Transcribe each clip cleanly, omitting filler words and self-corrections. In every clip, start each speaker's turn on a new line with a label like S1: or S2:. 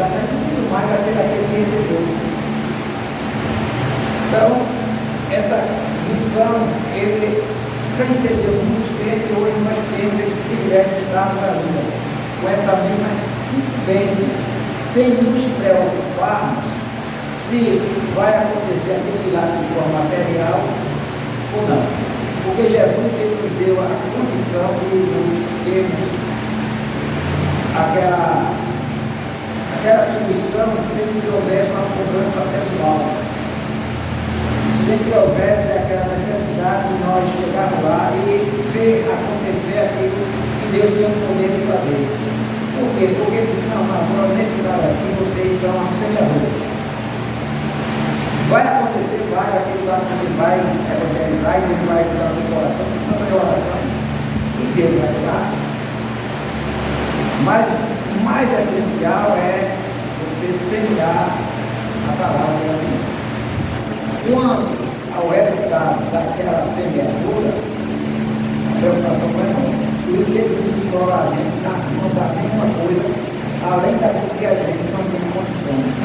S1: necessidade, mas muito mais vai ter aquele que recebeu. Então, essa missão, ele precedeu muito tempo e hoje nós temos esse privilégio de estarmos ainda com essa mesma incumbência, sem nos preocuparmos se vai acontecer aquilo lá de forma material ou não. Porque Jesus ele nos deu a condição de nos termos aquela atribuição sem que houvesse uma cobrança pessoal. Sempre houvesse aquela necessidade de nós chegarmos lá e ver acontecer aquilo que Deus tem o poder de fazer. Por quê? Porque ele disse, não, agora nesse caso aqui vocês são semeadores. Vai acontecer, vai, aquele lá que vai evangelizar, ele vai dar seu coração, se não tem oração, e Deus vai dar. Mas o mais essencial é você semear a palavra de Deus. Quando, ao resultado daquela semeadura, a preocupação não é nossa. Por isso que ele disse que a gente não dá nenhuma coisa além daquilo que a gente não tem condições.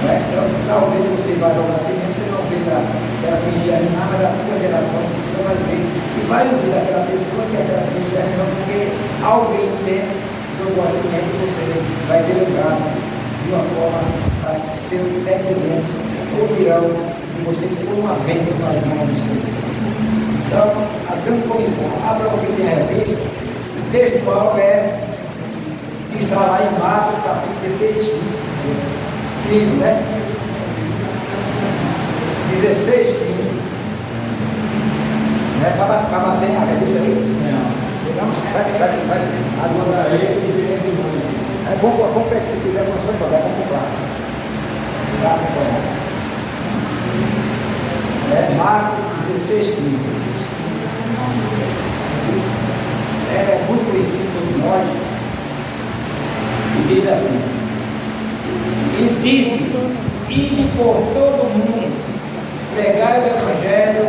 S1: Então, talvez você vai jogar assim, você não vê ela se enxergar, mas a tua geração você vai ver e vai ouvir daquela pessoa que aquela se enxerga, porque alguém tem jogou assim e você vai ser lembrado de uma forma para que seus descendentes ouvirão que você foi uma bênção para as mãos do Senhor. Então, a grande comissão, abra o que tem a revista, o textual está lá em Marcos, capítulo 16, 15, né? 16, 15. Né? Para bater a revista aí? Não. Vai. Agora aí, é bom que se tiver condições para vamos comprar. Tá, acompanhar. Marcos 16, 15. É muito conhecido por nós. E diz assim: e disse, ide por todo o mundo, pregai o Evangelho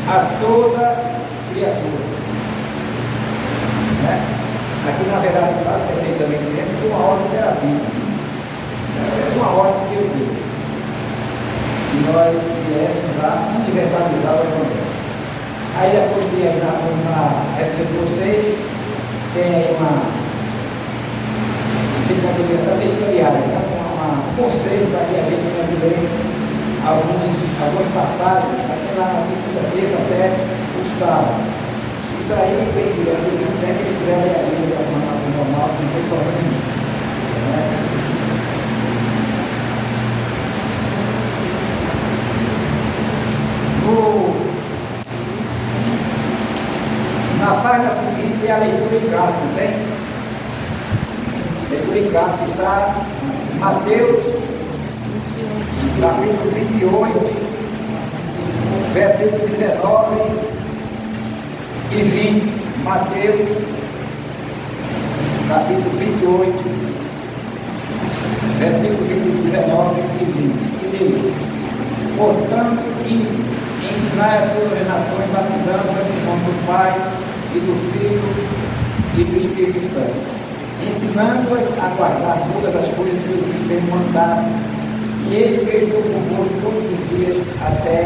S1: a toda criatura. Né? Aqui na verdade, perfeitamente temos uma ordem terapia. É uma ordem que eu dei. E nós viemos lá universalizar o Evangelho. Aí depois tem aí na época de vocês, tem aí uma territorial, um conselho para que a gente possa ler algumas passagens, até lá na segunda vez até o sábado. Isso aí tem que ser sempre escreve a Bíblia da forma normal, não tem problema nenhum. Na página seguinte tem a leitura em casa, não tem? Leitura em casa que está em Mateus, capítulo 28, versículos 19 e 20. Mateus, capítulo 28, versículos 19 e 20. E diz: portanto, ensinai a todas as nações, batizando em nome do Pai, e do Filho e do Espírito Santo, ensinando-as a guardar todas as coisas que eu vos tenho mandado, e eis que eu estou convosco todos os dias até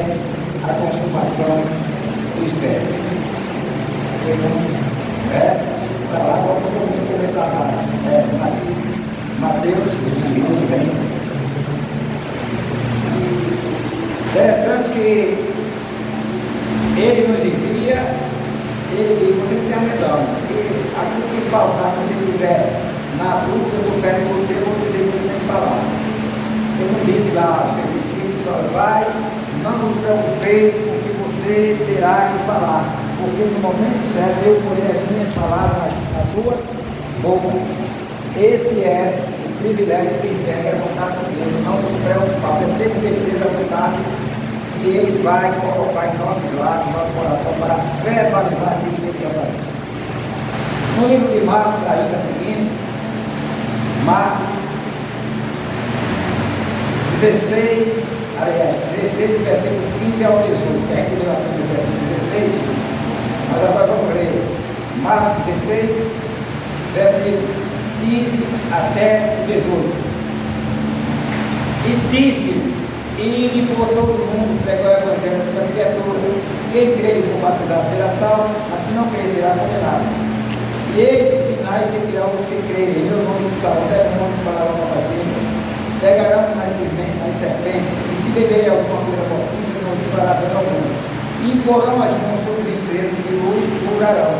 S1: a consumação dos séculos. Está lá, agora todo mundo começar lá. Mateus 21, bem. Interessante que ele nos envia. Ele diz, você não tem a medalha, porque aquilo que faltar, se você estiver na dúvida, eu perto de você, eu vou dizer que você tem que falar. Eu não disse lá, você precisa, só vai, não nos preocupeis com o que você terá que falar, porque no momento certo eu porei as minhas palavras na tua boca. Esse é o privilégio que segue a vontade de Deus, não nos preocupar, porque tem que descer a vontade e Ele vai colocar em nosso lado, em nosso coração, para verbalizar aquilo que Ele quer fazer. No livro de Marcos, ainda seguindo, Marcos 16, versículo 15 ao 18, que é aquele lá do versículo 16, mas agora vamos ler. Marcos 16, versículo 15 até o 18. E disse-lhes: ide por todo mundo, pregar o evangelho da criatura. Quem crer e for batizado será salvo, mas quem não crer será condenado. E estes sinais seguirão os que crerem. Meu nome escutarão demônios, falarão novas línguas, pegarão nas serpentes, e se beberem alguma coisa mortífera, não lhes fará dano algum. E imporão as mãos sobre os enfermos e os curarão.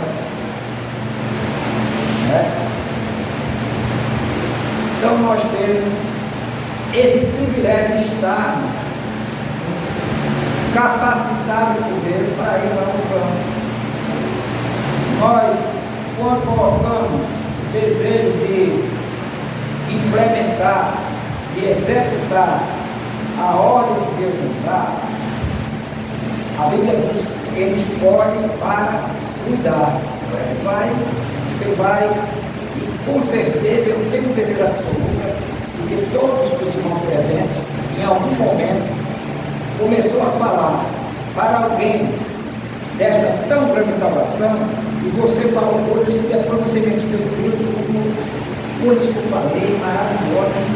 S1: Então nós temos esse privilégio de estarmos capacitados por Deus para ir para o campo. Nós, quando colocamos o desejo de implementar, de executar a ordem que Deus nos dá, a Bíblia diz que Ele escolhe para cuidar. Você vai, e com certeza, eu tenho certeza absoluta, porque todos os irmãos presentes, em algum momento, começou a falar para alguém desta tão grande salvação, e você falou coisas que depois você me respondeu, como coisas que eu falei, maravilhosas.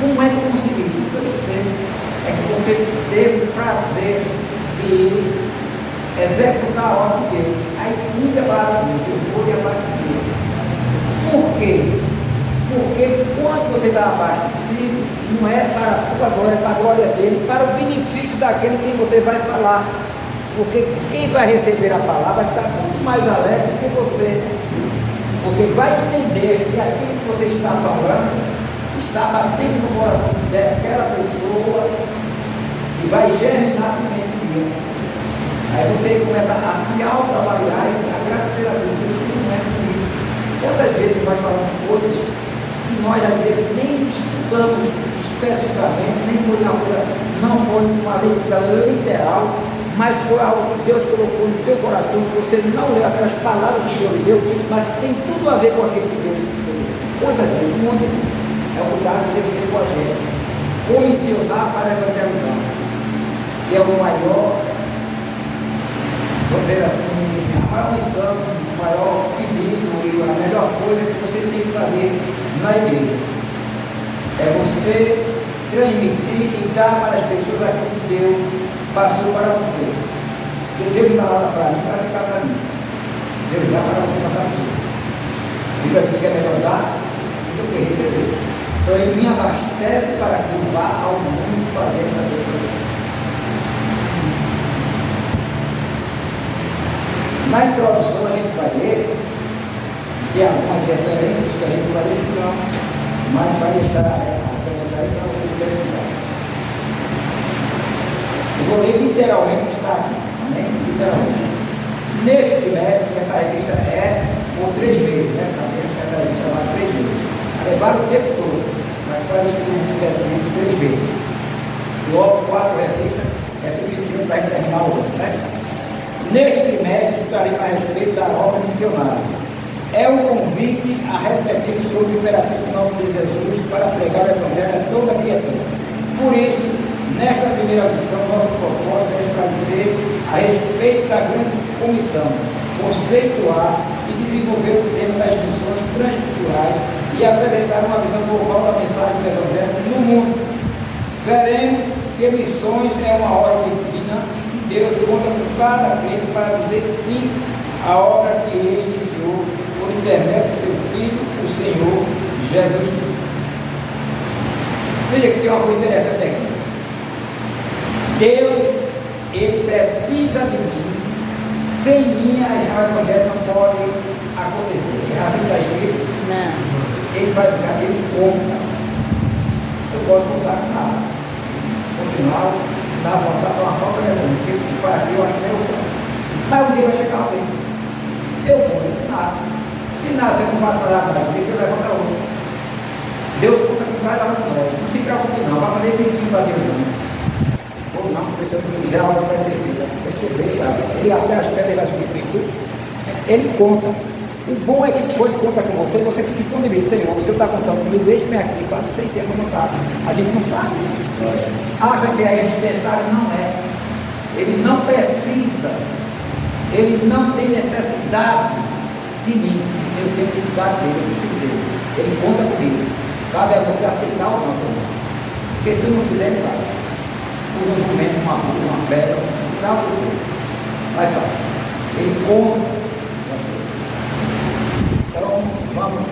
S1: Como é que eu consegui isso para você? É que você teve o prazer de executar a ordem de Deus. Aí tudo é maravilhoso, eu vou lhe abastecer. Por quê? Porque quando você está abastecido, não é para a sua glória, é para a glória dele, para o benefício daquele que você vai falar. Porque quem vai receber a palavra está muito mais alegre que você. Porque vai entender que aquilo que você está falando está batendo no coração daquela pessoa e vai germinar a semente dele. Aí você começa a se autoavaliar e agradecer a Deus que não é comigo. Quantas vezes nós falamos coisas que nós às vezes nem estudamos especificamente, nem foi na coisa, não foi uma leitura literal, mas foi algo que Deus colocou no teu coração, que você não leu aquelas palavras que Deus deu, mas que tem tudo a ver com aquilo que Deus deu. Quantas vezes? Muitas. É o lugar que Deus tem com a gente. Comissionar para evangelizar. Que é o maior, vamos dizer assim, a maior missão, o maior pedido e a melhor coisa que você tem que fazer na igreja. É você transmitir e dar para as pessoas aquilo que Deus passou para você. Porque Deus não dá nada para mim, para ficar para mim. Deus dá para você passar para você. A Bíblia diz que é melhor dar do que receber. Então ele me abastece para que eu vá ao mundo fazer a Deus. Na introdução a gente vai ler, que há algumas referências que a gente vai estudar, mas vai deixar a referência aí para você pesquisar. Eu vou ler literalmente o que está aqui, amém? Literalmente. Neste trimestre, essa revista é por 3 meses, né? Sabemos que essa revista vai 3 meses. Vai levar o tempo todo, mas para estudar um específico 3 meses. Logo, 4 revistas é suficiente para terminar o outro, né? Neste trimestre, estudarei a respeito da obra missionária. É um convite a refletir sobre o imperativo do nosso Senhor Jesus para pregar o Evangelho a toda criatura. Por isso, nesta primeira lição, nosso propósito é esclarecer a respeito da grande comissão, conceituar e desenvolver o tema das missões transculturais e apresentar uma visão global da mensagem do Evangelho no mundo. Veremos que missões é uma ordem divina e que Deus conta com cada crente para dizer sim à obra que Ele iniciou por intermédio do seu Filho, o Senhor Jesus Cristo. Veja que tem uma coisa interessante aqui. Deus, Ele precisa de mim. Sem mim, o Evangelho não pode acontecer. É assim que está escrito?
S2: Não.
S1: Ele vai ficar, ele conta. Eu posso contar com nada. No final, dá vontade de uma falta de mim. Porque o que faz aqui, eu acho que eu faço. Mas um dia vai chegar alguém. Eu vou, nada. Se nada, você não vai falar para mim, eu levo para outro. Deus conta com cada um de nós. Não se preocupe não, vai fazer mentir para Deus não. Ou não, porque se eu não fizer, a obra vai ser feita. Você deixa, ele até as pedras vai subir tudo. Ele conta. O bom é que quando ele conta com você, você se disponibiliza. Senhor, você está contando comigo, deixe-me aqui, faça sem tempo vontade. A gente não faz isso. Acha que é indispensável? Não é. Ele não precisa. Ele não tem necessidade de mim. Eu tenho necessidade dele, eu preciso dele. Ele conta comigo. Cabe a você aceitar ou não. Porque se tu não fizer, ele faz. Por um momento, uma rua, uma pedra, não você. Mas faz. Ele conta com as pessoas. Então, vamos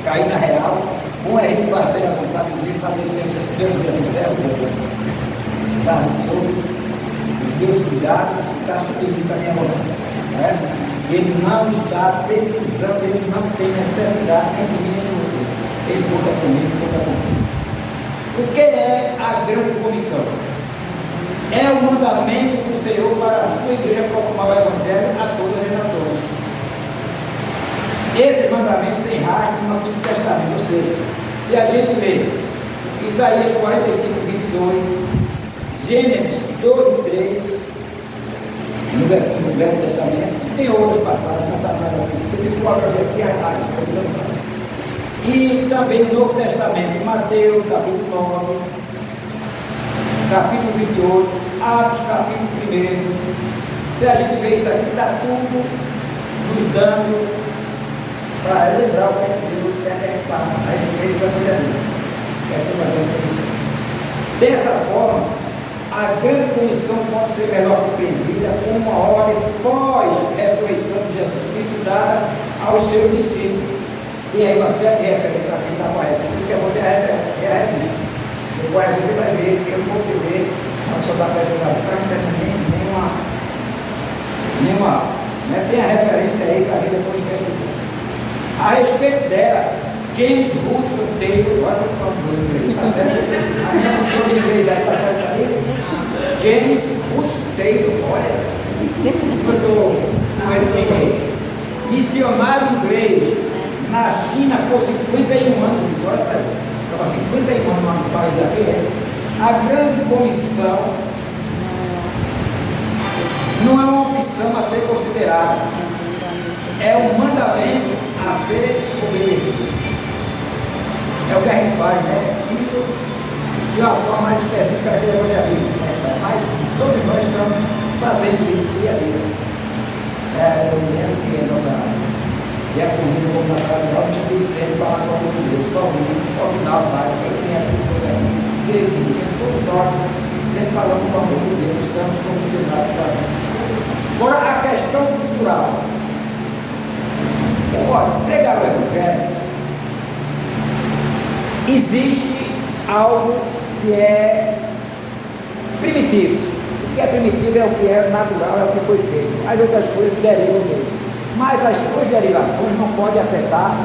S1: cair na real. Como é a gente fazer a vontade de Deus para descer os Deus do céu, está sobre os meus cuidados, está sobre isso a minha vontade. Ele não está precisando, ele não tem necessidade nem de mim nem de você. Ele conta comigo, conta comigo. O que é a grande comissão? É o mandamento do Senhor para a sua igreja proclamar o Evangelho a todas as nações. Esse mandamento tem rastro no Antigo Testamento, ou seja, se a gente ler Isaías 45, 22, Gênesis 12, 3, no Velho Testamento, tem outras passagens, não está mais assim, porque tem quatro aqui e também no Novo Testamento, Mateus, capítulo 9, capítulo 28, Atos, capítulo 1. Se a gente vê isso aqui, está tudo nos dando para lembrar o que é que Deus quer que a gente faça a respeito da vida dele. Dessa forma, a grande comissão pode ser melhor compreendida como uma ordem pós-ressurreição de Jesus Cristo dada aos seus discípulos. E aí uma série de referências para quem está correto. Por isso que eu vou ter a revista. Depois você vai ver que eu vou ter não só da peça da frente, nenhuma. Né? Tem a referência aí para mim depois que eu estudar. A respeito dela, James Hudson Taylor, agora eu estou falando do inglês, está certo? A minha professora de inglês aí, está certo aí? James Hudson Taylor, olha, eu estou com ele em inglês. Missionário inglês na China por 51 anos, estava 51 anos no país aqui. A grande comissão não é uma opção a ser considerada, é um mandamento a ser obedecido. É o que a gente faz, né? Isso de uma forma mais específica que eu já vi, né? Mas todos nós estamos fazendo isso dia a dia. Eu lembro que a nossa área. E a comida, como na casa de aula, a gente sempre falar com o Deus, só o final faz, assim as pessoas aí, direitinho, todos nós sempre falamos com o Deus, estamos como cidade para mim. Agora, a questão cultural. Olha, pregar o Evangelho, existe algo que é primitivo. O que é primitivo é o que é natural, é o que foi feito. As outras coisas derivam dele. Mas as suas derivações não podem afetar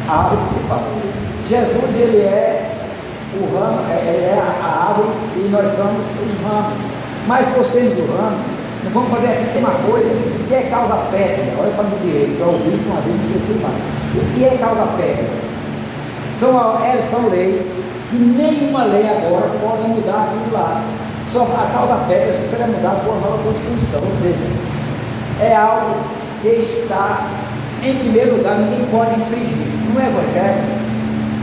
S1: a árvore principal. Jesus, ele é o ramo, é a árvore e nós somos os ramos. Mas por sermos o ramo, nós vamos fazer aqui uma coisa que é causa pétrea. Olha para o direito, eu ouvi isso uma vez, esqueci mais. O que é causa pétrea? São leis que nenhuma lei agora pode mudar aquilo lá. Só a causa pétrea só será mudada por uma nova Constituição. Ou seja, é algo que está em primeiro lugar, ninguém pode infringir. No Evangelho,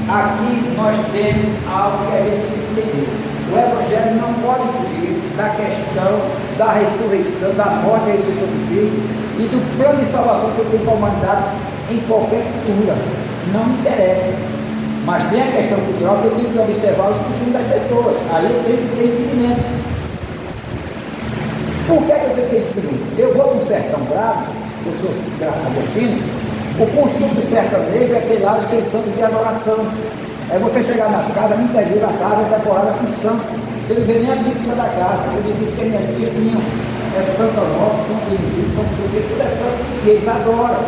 S1: aqui nós temos algo que a gente tem que entender. O Evangelho não pode fugir da questão da ressurreição, da morte e da ressurreição de Cristo e do plano de salvação que tem para a humanidade em qualquer cultura. Não me interessa. Mas tem a questão cultural que eu tenho que observar os costumes das pessoas. Aí eu tenho que ter entendimento. Por que eu tenho que ter entendimento? Eu vou para um sertão bravo, eu sou agostino, o costume do sertanejo é ter lá os seus santos de adoração. É você chegar nas casas, muitas vezes a casa é decorada com santo. Você não vê nem a Bíblia da casa. Eu digo que minhas filhas tinham Santo Novo, Santo Benedito, Santo Silvio, tudo é santo, e eles adoram.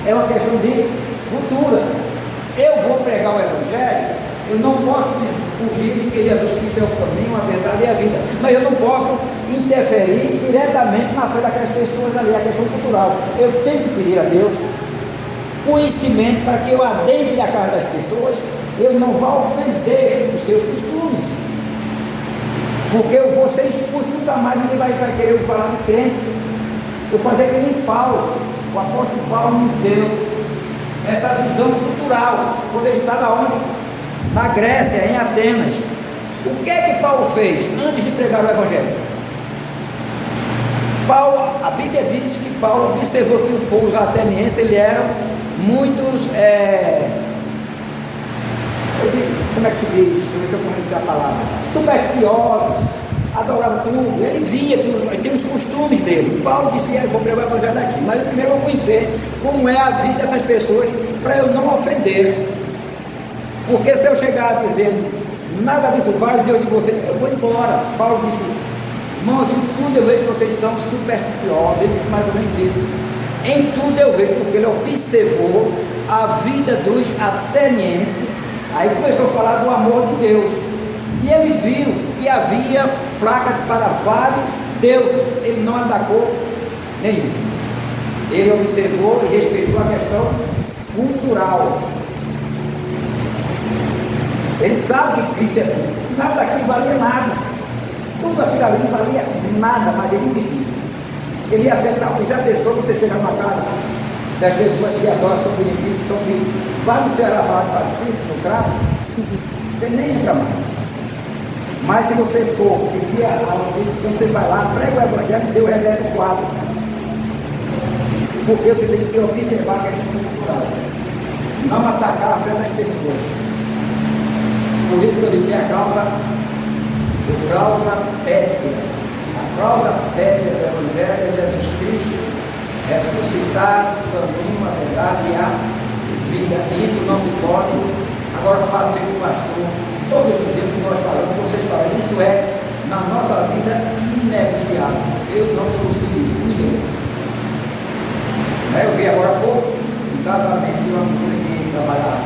S1: É uma questão de cultura. Eu vou pregar o Evangelho, eu não posso fugir de que Jesus Cristo é o caminho, a verdade e a vida, mas eu não posso interferir diretamente na fé daquelas pessoas ali, a questão cultural. Eu tenho que pedir a Deus conhecimento para que eu adentre a casa das pessoas, eu não vá ofender os seus costumes, porque eu vou ser expulso, nunca mais ninguém vai querer eu falar de crente. Eu vou fazer que nem Paulo, o apóstolo Paulo nos deu essa visão cultural, quando ele estava onde? Na Grécia, em Atenas. O que é que Paulo fez antes de pregar o Evangelho? A Bíblia diz que Paulo observou que o povo ateniense, eles eram muitos como é que se diz, deixa eu ver se eu conheço a palavra, supersticiosos, adoravam tudo, ele via tudo, ele tem os costumes dele. Paulo disse, eu vou pregar o evangelho daqui, mas eu primeiro vou conhecer como é a vida dessas pessoas, para eu não ofender. Porque se eu chegar dizendo, nada disso vale Deus de vocês, eu vou embora. Paulo disse, irmãos, em tudo eu vejo que vocês são supersticiosos, ele disse mais ou menos isso. Em tudo eu vejo, porque ele observou a vida dos atenienses, aí começou a falar do amor de Deus, e ele viu que havia placas para vários deuses, ele não atacou nenhum, ele observou e respeitou a questão cultural. Ele sabe que Cristo é bom, nada daquilo valia nada, tudo aquilo ali não valia nada, mas ele não disse isso. Ele ia afetar, já testou você chegar numa casa das pessoas que adoram sobre benefício, sobre vários será falado para si, no cravo, você nem entra mais. Mas se você for pedir a audição, você vai lá, prega o evangelho e dê o remédio no quadro. Porque você tem que observar a questão cultural, não atacar a fé das pessoas. Por isso que eu digo que a causa pétrea. A causa pétrea do evangelho é Jesus Cristo ressuscitado, caminho, a verdade e a vida. Isso não se pode. Agora fala com o pastor, todos os dias que nós falamos, vocês falam, isso é na nossa vida inegociável. Eu não consigo isso, ninguém. Eu vi agora há pouco um casamento de uma mulher que trabalhava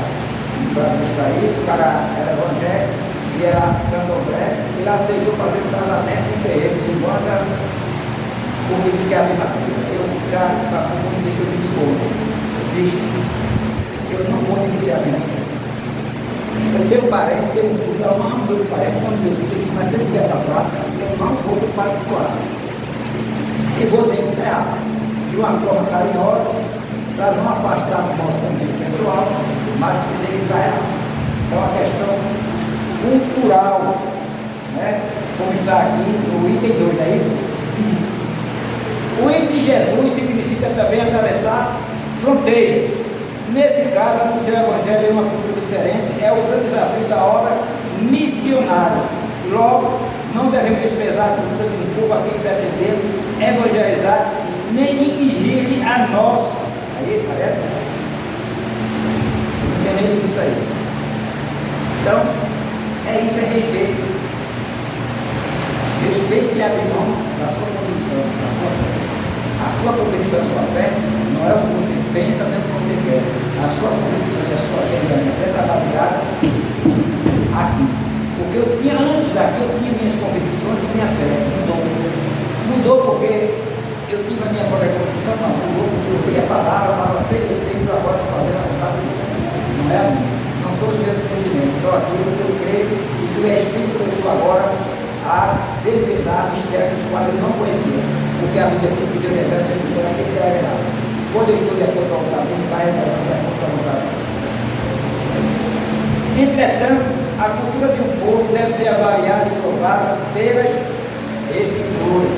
S1: para nos trair, o cara era evangélico e era candomblé, ele aceitou fazer um casamento em terreiro de banda, porque disse que é a mesma coisa. Eu já consegui sobre isso hoje. Existe. Eu não vou iniciar a minha vida. Eu tenho parente, eu amo meus parentes, amo meus filhos, mas se eu tiver essa prática, eu não vou para o lado. E vou dizer que é de uma forma carinhosa, para não afastar o nosso ambiente pessoal, mas dizer que está errado. É uma questão cultural, né? Como está aqui no item 2, não é isso? O item Jesus significa também atravessar fronteiras. Nesse caso, no seu evangelho é uma cultura diferente, é o grande desafio da obra missionária. Logo, não devemos desprezar a cultura de um povo a quem pretendemos evangelizar, nem impingir a nossa. Aí, parece? Não tem nem isso aí. Então, é isso, é respeito. Respeito se abre mão da sua convicção, da sua fé. A sua convicção, a sua fé, não é o que você pensa, nem o que você quer. A sua convicção e a sua fé está baseada aqui. Porque eu tinha, antes daqui, eu tinha minhas convicções e minha fé. Mudou porque eu tive a minha própria convicção, não. Mudou porque eu vi a palavra fez efeito, agora estou fazendo a vontade de Deus. Não é a minha. Não são os meus conhecimentos, só aquilo que eu creio e que o Espírito que eu estou agora a desvendar mistérios dos quais eu não conhecia, porque a Bíblia diz que Deus revela seu mistério naquele que é revelado. Quando eu estou de acordo com a vontade, ele vai revelar de acordo com a vontade. Entretanto, a cultura de um povo deve ser avaliada e provada pelas Escrituras.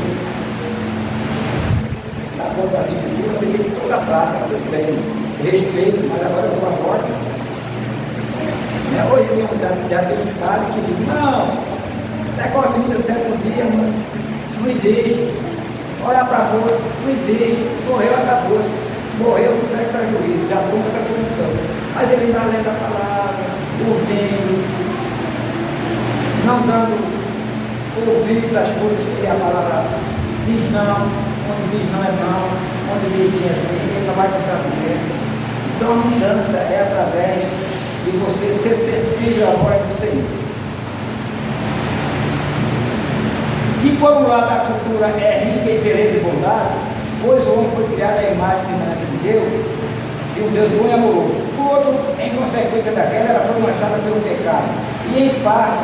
S1: Na conta das Escrituras, você tem toda a prática, tudo bem, respeito, mas agora eu vou agora. Hoje já tem uns caras que dizem, não, negócio de vida certo um dia, não existe. Olhar para a rua, não existe. Morreu, acabou-se. Morreu, não segue essa juízo, já toma essa condição. Mas ele está lendo a palavra, ouvindo, não dando ouvido às coisas que a palavra diz não, onde diz não é não, onde diz sim é sim, ele não vai contar com ele. Então a mudança é através de você ser sensível à voz do Senhor. Se por um lado a cultura é rica em beleza e bondade, pois o homem foi criado à imagem e semelhança de Deus, e um Deus bom e amoroso. Por outro, em consequência daquela, ela foi manchada pelo pecado, e em parte,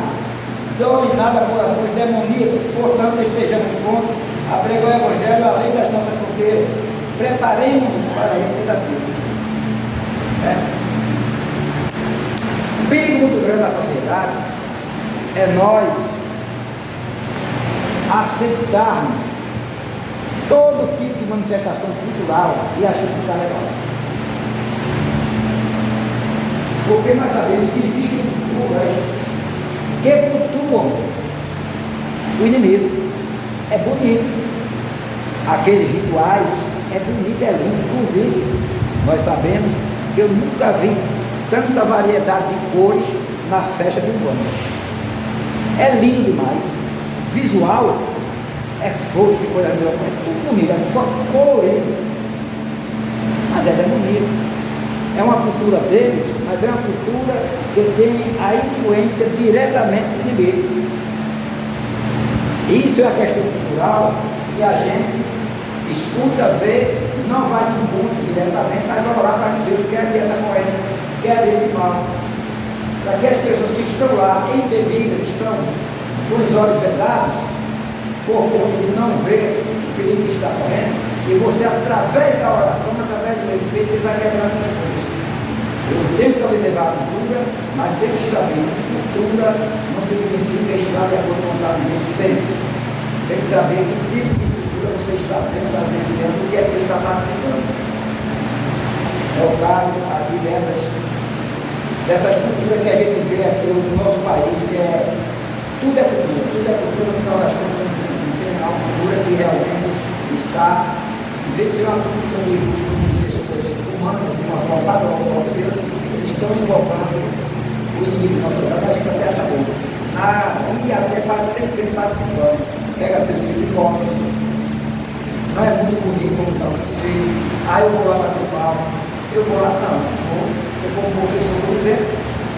S1: dominada por ações demoníacas. Portanto, estejamos prontos a pregar o Evangelho além das nossas fronteiras. Preparemos-nos para esse desafio. O perigo muito grande da sociedade é nós aceitarmos todo tipo de manifestação cultural e achar que está legal. Porque nós sabemos que existem culturas o inimigo. É bonito. Aqueles rituais é bonito, é lindo. Inclusive, nós sabemos que eu nunca vi tanta variedade de cores na festa de Umbanda. É lindo demais. Visual é fogo de coisa melhor, é tudo bonito, é só colorido. Mas é bonito. É uma cultura deles, mas é uma cultura que tem a influência diretamente do inimigo. Isso é a questão cultural que a gente escuta, vê, não vai no mundo diretamente, mas vai orar para que Deus quer essa corrente, quer esse mal. Para que as pessoas que estão lá embebidas, que estão com os olhos vedados, por conta de não ver o perigo que está correndo, e você, através da oração, através do Espírito, ele vai quebrar essas coisas. Eu tenho que observar a cultura, mas tenho que saber que cultura não significa estar de acordo com a vontade de Deus sempre. Tem que saber que tipo de cultura você está vivenciando, o que é que você está participando. É o caso aqui dessas culturas que a gente vê aqui hoje no nosso país, que é tudo é cultura, no final das contas não tem uma cultura que realmente está, em vez de ser uma cultura de costumes de pessoas humanas, de uma forma padrão, eles estão invocando o inimigo do nosso trabalho, a gente até acha bom. E até para ter que ele está se mudando, pega seu filho e come. Não é muito bonito como está o filho. Eu vou lá para o pau, eu vou lá, não. Eu como professor, por exemplo,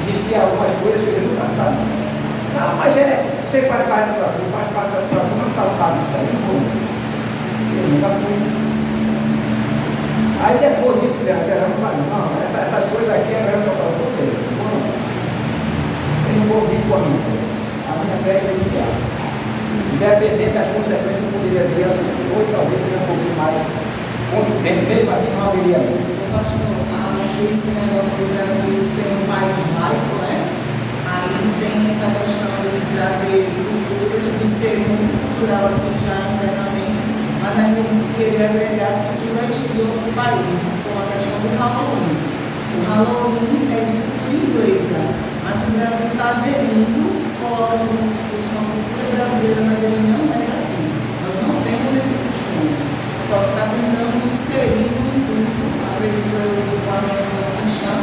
S1: existiam algumas coisas que eu não estava. Não, mas você faz parte da educação, faz parte da educação, não está lutado isso aí, não vou. Eu nunca fui. Aí depois disso, não, essas coisas aqui é melhor que eu falo com vocês. Eu não vou ouvir com a minha fé é inicial. Independente das consequências que eu poderia ter, hoje talvez seja um pouquinho mais contundente, mesmo assim não haveria muito.
S2: Pastor, esse negócio do Brasil ser um país laico, né? Aí tem essa questão de trazer culturas, de ser muito cultural aqui já internamente, mas ainda querer agregar culturas de outros países, como a questão do Halloween. O Halloween é de cultura inglesa, mas o Brasil está aderindo, colocando como se fosse uma cultura brasileira, mas ele não é daqui. Nós não temos esse costume, só que está tentando inserir no intuito, acredito eu, do planejamento cristão,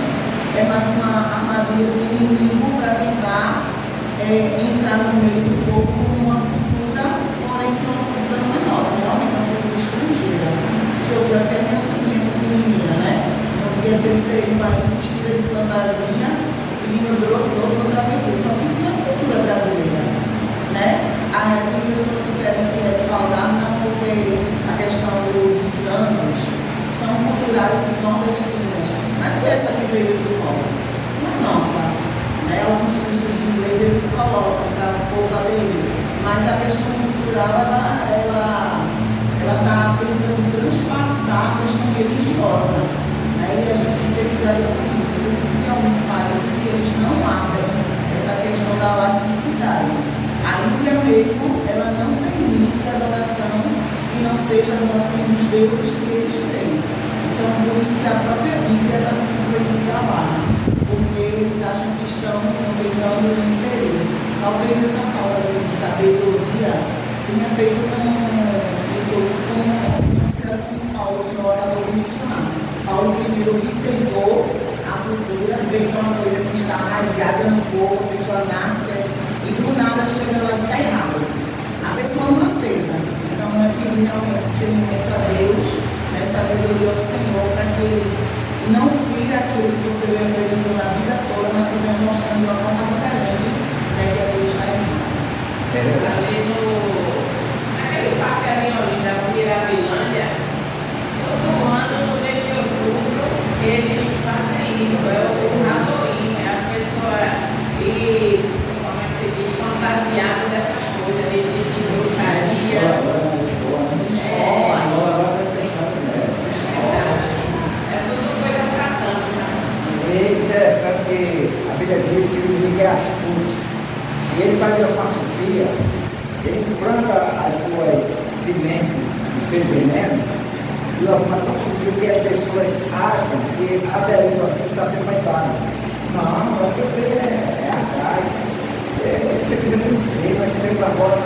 S2: é mais uma armadilha do inimigo para tentar entrar no meio do povo com uma cultura, porém que uma cultura não é nossa, realmente é uma cultura estrangeira. O senhor viu até minha sobrinha pequenininha, né? No dia 31 vai vestida de fantasia e me lembrou outra pessoa, só que isso não é cultura brasileira, né? Tem pessoas que querem se respaldar, não, porque a questão dos santos são culturais nordestinas, mas essa que veio do fora não é nossa, né? Alguns cursos de inglês eles colocam para o povo aderir, mas a questão cultural ela está tentando transpassar a questão religiosa, né? E a gente tem que ter cuidado com isso, por isso que tem alguns países que eles não abrem essa questão da laicidade. A Índia mesmo, ela não permite a adoração que não seja a adoração dos deuses que eles têm. Então, por isso que a própria Bíblia ela se proibida lá, porque eles acham que estão tentando inserir. Talvez essa falta de sabedoria tenha feito com isso, com Paulo, o senhor acabou de mencionar. Paulo primeiro observou a cultura, vê que é uma coisa que está arraigada no povo, a pessoa nasce, e do nada chega lá e está errado. A pessoa não aceita. Então é que realmente discernimento a Deus, né, sabedoria ao Senhor, para que não vire aquilo que você vem acreditando na vida toda, mas que vem mostrando de uma forma diferente, né, que a Deus está errado.
S3: Ali naquele parque ali da Mirabilândia, todo ano no mês de outubro eles fazem isso, é o Halloween, a pessoa fantasiado dessas coisas, de bruxaria. É tudo coisa satânica.
S1: É interessante que a Bíblia diz que o inimigo é astuto. E ele faz uma sofia, ele planta as suas sementes, os seus venenos, de uma forma tão sutil que as pessoas acham que aderindo a Cristo está sendo pensado. Não, porque você é atrás. Você precisa não sei, nós temos agora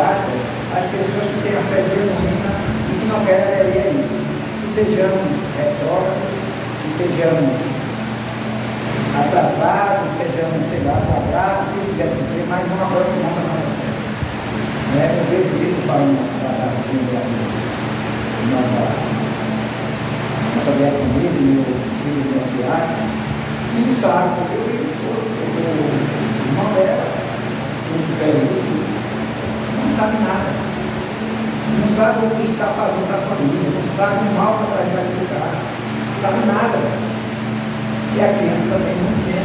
S1: aspas, as pessoas que têm a fé genuína e que não querem aderir a isso. Que sejamos retrógrados, que sejamos atrasados, que sejamos, sei lá, quadrados, o que quiser dizer, mas não agora que não na nossa fé. Eu vejo isso falando aqui no nossa guerra comigo, meu filho de viagem, e não sabe, porque eu vejo o irmão dela, o superior, não sabe nada. Não sabe o que está fazendo na família, não sabe o mal que vai ficar, não sabe nada. E a criança também não tem.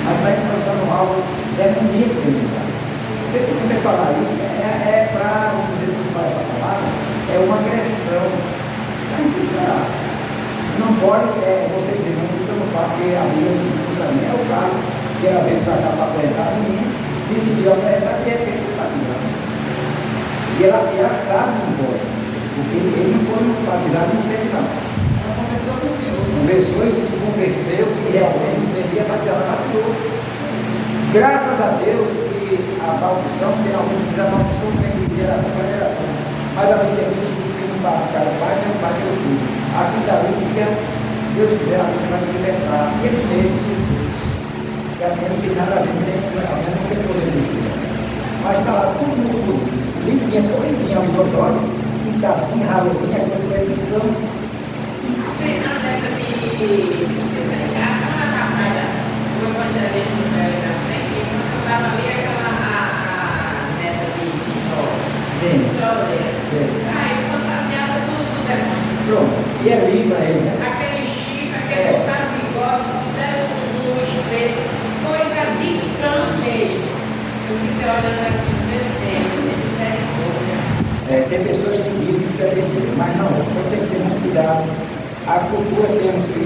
S1: Mas vai encontrando algo bonito dentro de casa. Porque se você falar isso, para, vamos dizer, usar essa palavra, é uma agressão. Não pode você dizer, não, isso eu não faço, porque a Bíblia para mim é o caso, que ela veio para cá para apresentar assim, decidiu apresentar e de repente está virando. E ela sabe que não pode, porque ele não foi batizado no centro, não.
S2: Ela conversou com o Senhor.
S1: Conversou e se convenceu que realmente devia batizar, ela batizou. Graças a Deus que a maldição, tem alguns que dizem a maldição vem de geração para geração. Mas a Bíblia diz que o filho não para o pai, nem o pai nem o filho. Aqui dali, porque Deus quiser, a gente vai se libertar. E eles mesmos, Jesus. Que a minha não tem nada a ver, a minha não tem poder de si. Mas está lá tudo muito limpinha, correndinha aos dois olhos, pintadinha, raladinha, coisa vai pintando.
S3: Na década de a semana passada, o evangelismo veio na frente, quando eu estava ali, aquela neta de Glória, saiu fantasiada do demônio.
S1: Pronto, e é livre para ele, né?
S3: Aquele chifre, aquele botaram bigode, deram um espeto, coisa de cão mesmo. Eu fiquei olhando assim, meu Deus, misericórdia.
S1: Tem pessoas que dizem que isso é besteira, mas não, então tem que ter muito cuidado. A cultura temos que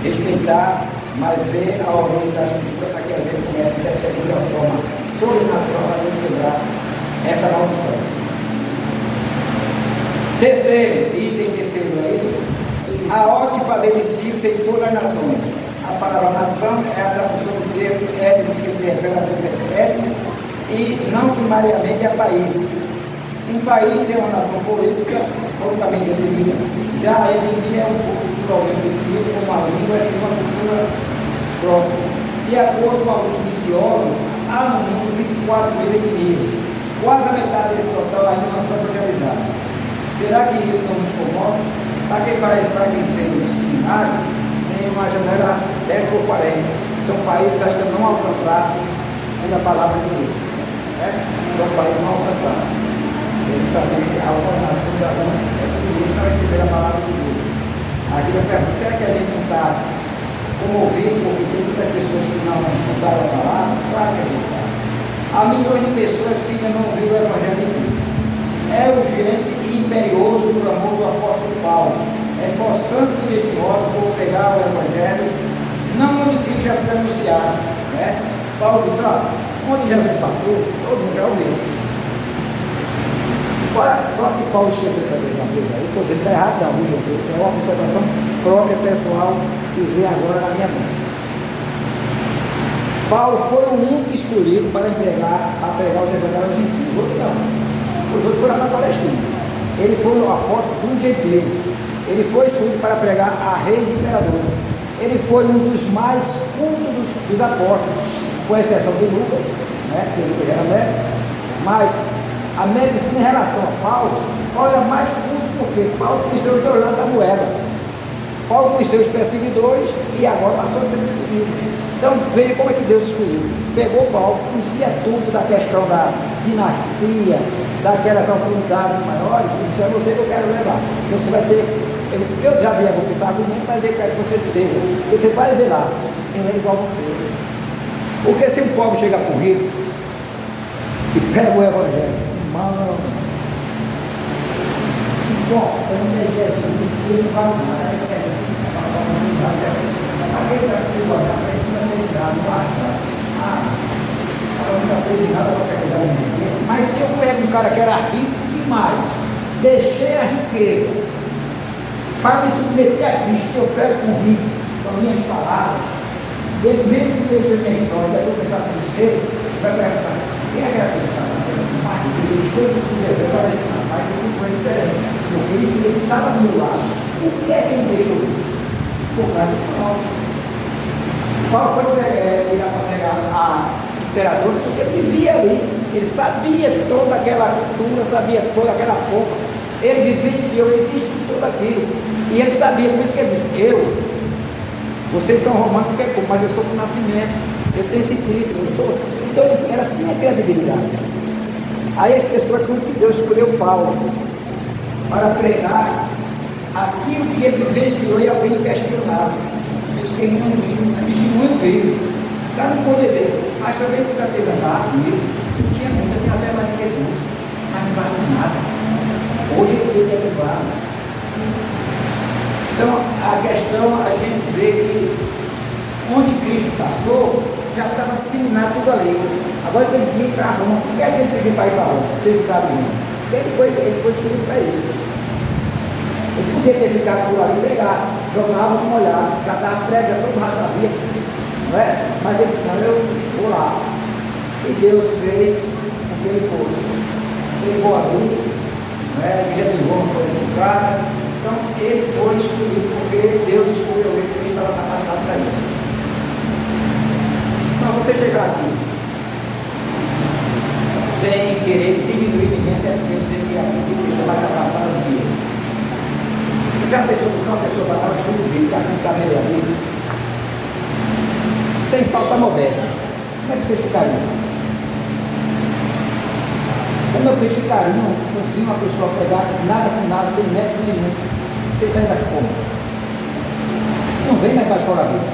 S1: respeitar, mas ver a origem da escritura para que a gente comece a defender de uma forma sobrenatural para nos quebrar essa maldição. Terceiro, é isso? A ordem de fazer discípulos em todas as nações. A palavra nação é a tradução do termo étnicos que se refere a étnicos e não primariamente a países. Um país é uma nação política totalmente definida. Já a etnia é um povo culturalmente definido como uma língua e uma cultura própria. De acordo com alguns missiólogos, há no mundo 24 mil etnias. Quase a metade desse total ainda não foi realizada. Será que isso não nos incomoda? Para quem fez o seminário, tem uma janela 10 por 40. São países ainda não alcançados pela palavra de Deus. São países não alcançados. Justamente a ordenação da mão é que Deus não receber a palavra de Deus. Aqui eu pergunto, será que a gente não está comovido porque tem muitas pessoas que não escutaram a palavra? Claro que a gente está. Há milhões de pessoas que ainda não ouviram o Evangelho de Cristo. É urgente e imperioso o clamor do apóstolo Paulo, reforçando deste modo por pegar o Evangelho, não onde Cristo já foi anunciado. Paulo disse, onde Jesus passou, todo mundo já ouviu. Só que Paulo esqueceu também uma coisa aí, porque ele está errado da Bíblia, é uma observação própria, pessoal, que vem agora na minha mente. Paulo foi o único escolhido para pregar os evangelhos gentios, outros não. Os outros foram para a Palestina. Ele foi o apóstolo do gentio. Ele foi escolhido para pregar a reis e imperadores. Ele foi um dos mais cultos dos apóstolos, com exceção de Lucas, que Lucas era médico, mas a medicina em relação a Paulo era mais culto porque Paulo conheceu os dois lados da moeda. Paulo conheceu os perseguidores e agora passou a ser perseguido. Então veja como é que Deus escolheu. Pegou Paulo, conhecia tudo da questão da dinastia, daquelas autoridades maiores, e disse, é você que eu quero levar. Então você vai ter, eu já vi a você esse argumento, mas eu quero que você seja. Você vai zelar, eu é igual a você. Porque se um pobre chega com rico e pega o Evangelho, mano, bom, eu não tenho Jesus, ele não vai nada, ele quer alguém vai te olhar para ele, não tem nada, não acha nada. Ela nunca fez nada para pegar ninguém. Mas se eu pego um cara que era rico demais, deixei a riqueza para me submeter a Cristo, eu pego com rico, com minhas palavras, ele mesmo que fez a minha história, vai começar a conhecer, vai perguntar, quem é aquela pessoa? Mas ele deixou de comer, eu falei, rapaz, que foi diferente. Porque ele estava do meu lado. Por que é que ele deixou isso? Por causa do Paulo. Paulo foi virar para pegar a imperador, porque ele vivia ali. Ele sabia toda aquela cultura, sabia toda aquela forma. Ele vivenciou, ele disse tudo aquilo. E ele sabia, por isso que ele disse, vocês são romanos porque é como, mas eu sou do nascimento, eu tenho esse título, eu sou. Então ela tinha credibilidade. Aí as pessoas conseguiram escolher Paulo para pregar aquilo que ele vivenciou e alguém questionava. Testemunho vivo. O cara não pode dizer, mas também o cara teve aquilo, eu tinha muita, tinha até mais do que tudo, mas não vale nada. Hoje eu sei que é vale. Então, a questão, a gente vê que onde Cristo passou, já estava disseminado tudo ali. Agora ele tinha que ir para Roma. Por que é que ele pediu para ir para Roma? Seja para Roma. Porque ele foi escolhido para isso. Ele podia ter ficado por ali e pregar, jogar água com molhado, já estava pregando, todo mundo já sabia. Não é? Mas ele disse, não, eu vou lá. E Deus fez com que ele fosse. Ele foi ali, não é? A igreja de Roma foi edificada. Então, ele foi escolhido porque Deus escolheu ele, porque ele estava capacitado para isso. Então, você chegar aqui sem querer diminuir ninguém, até porque você tem aqui, você vai acabar no dia. Já pensou que uma pessoa vai estar estudando o vídeo, está com essa meia ali, sem falsa modéstia. Como é que vocês ficariam? Como é que vocês ficariam se uma pessoa pegar nada com nada, sem nexo nenhum? Vocês saem daqui como? Não vem mais para chorar a vida.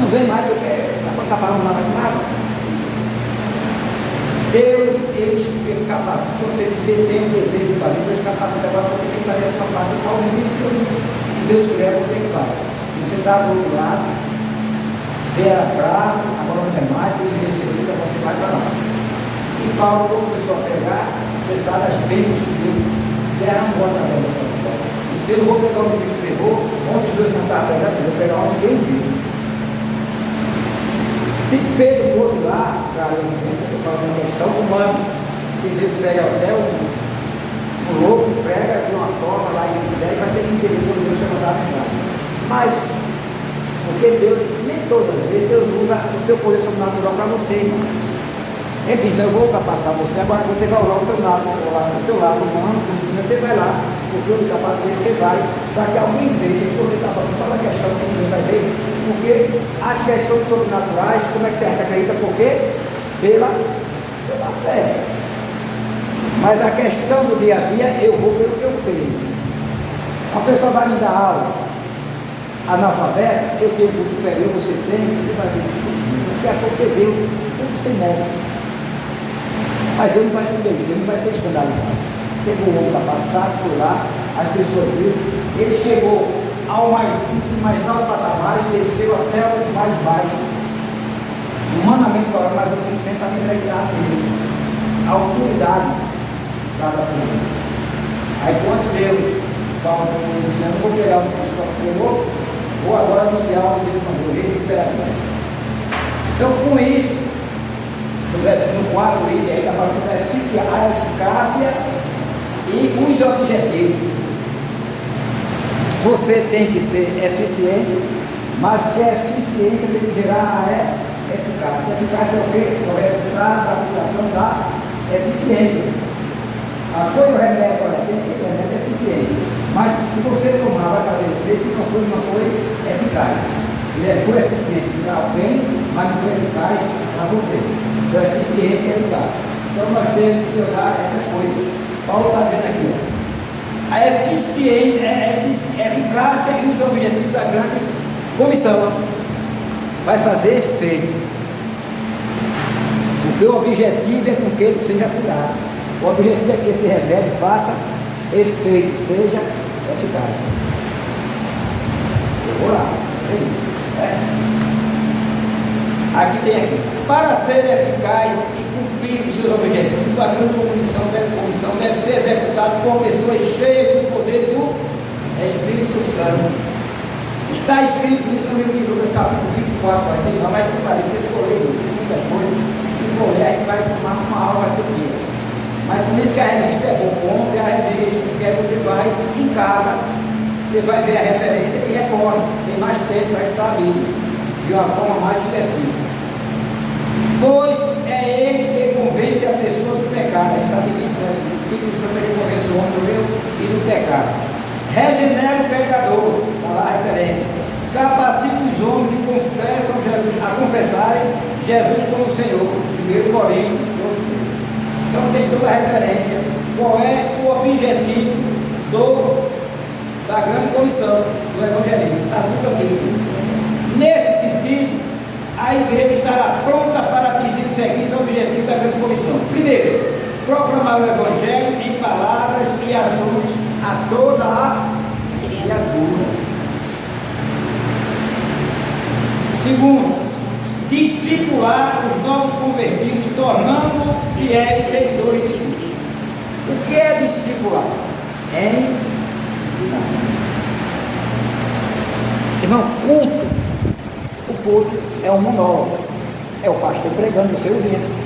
S1: Não vem mais porque não está falando nada com nada. Deus, ele capacita, você se tem um desejo de fazer, Deus capacita, agora você tem que fazer essa parte. Paulo disse isso. Deus quer, você que faz. Você está do outro lado, você era bravo, agora não é mais, você recebeu, você vai para lá. E Paulo, quando começou a pregar, você sabe as bênçãos que Deus derramou na vida do Paulo. E se eu não vou pegar onde Cristo pregou, onde os dois não estavam pregando, eu vou pegar onde ninguém viu. Se Pedro fosse lá, cara, eu estou falando uma questão humana, que Deus prega até um louco, prega de uma forma lá em Judéia, vai ter que entender quando Deus quer mandar a mensagem. Mas, porque Deus, nem todas as vezes, Deus usa o seu poder sobrenatural para você, irmão. Ele diz, não, eu vou capacitar você, agora você vai usar o seu lado humano, você vai lá, porque eu capacitei, você vai, para que alguém veja que você está falando, só a questão que ninguém vai ver, porque as questões sobrenaturais, como é que você acredita? Porque pela fé. Mas a questão do dia a dia, eu vou pelo que eu fiz. A pessoa vai me dar aula, analfabeta, eu tenho curso superior, você tem, você vai ver, daqui a pouco você viu, tudo sem nexo. Mas Deus não vai esconder isso, Deus não vai ser escandalizado. Pegou o homem capacitado, foi lá, as pessoas viram, ele chegou ao mais alto patamar, desceu até o mais baixo. Humanamente falando, mas o conhecimento está impregnado nele. A autoridade estava com ele. Aí quando Deus fala com ele, disse, eu não vou pegar o que Cristo pegou, vou agora anunciar o que Deus mandou, ele imperador. Então com isso, no quadro aí está falando da eficácia e os objetivos. Você tem que ser eficiente, mas que a eficiência tem que gerar a eficácia. A eficácia é o quê? É o resultado da aplicação da eficiência. Foi o remédio, olha, tem que ser remédio eficiente. Mas se você tomar, vai fazer efeito, se não foi eficaz. Ele foi eficiente para alguém, mas não foi eficaz para você. Então, eficiência e eficácia. Então, nós temos que olhar essas coisas. Paulo está dizendo aqui, ó. A eficiência, a eficácia e os objetivos da grande comissão vai fazer efeito. Porque o objetivo é com que ele seja curado. O objetivo é que esse remédio faça efeito, seja eficaz. Eu vou lá. Aqui tem aqui. Para ser eficaz e cumprir os seus objetivos, a grande comissão deve ser executada por pessoas cheias do poder do Espírito Santo. Está escrito isso no livro de Lucas, capítulo 24, 49, mas que parece que for ler muitas coisas, se for ler, aí vai tomar uma aula esse dia. Por isso que a revista é bom, compre a revista, porque aí você vai em casa, você vai ver a referência e recorre, tem mais tempo para estudar a Bíblia, de uma forma mais específica. Pois é ele que convence a pessoa do pecado, a gente sabe disso, né? O Espírito Santo é que convence o homem do erro e do pecado. Regenera o pecador, está lá a referência. Capacita os homens e confessam Jesus, a confessarem Jesus como Senhor. 1 Coríntios. Então tem toda a referência. Qual é o objetivo da grande comissão do evangelismo? Está tudo aqui. Nesse sentido, a igreja estará pronta para atingir os seguintes objetivos da grande comissão. Primeiro, proclamar o evangelho em palavras e ações a toda a criatura. Segundo, discipular os novos convertidos, tornando fiéis seguidores de Cristo. O que é discipular? Ensinar. Irmão, o culto é um monólogo, é o pastor pregando, você ouvindo.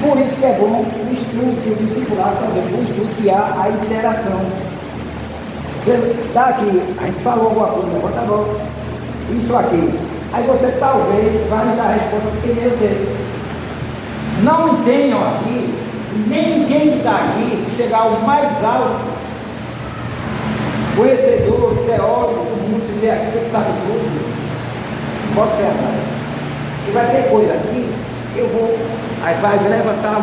S1: Por isso que é bom o estudo, que o discipular fazer um estudo que há a interação. Você está aqui, a gente falou alguma coisa, levanta a mão, isso aqui. Aí você talvez vai me dar a resposta porque meu Deus. Não tenham aqui, nem ninguém que está aqui, chegar ao mais alto conhecedor, teórico do mundo, que vê aqui, que sabe tudo. Pode ter atrás. E vai ter coisa aqui, eu vou, aí vai levantar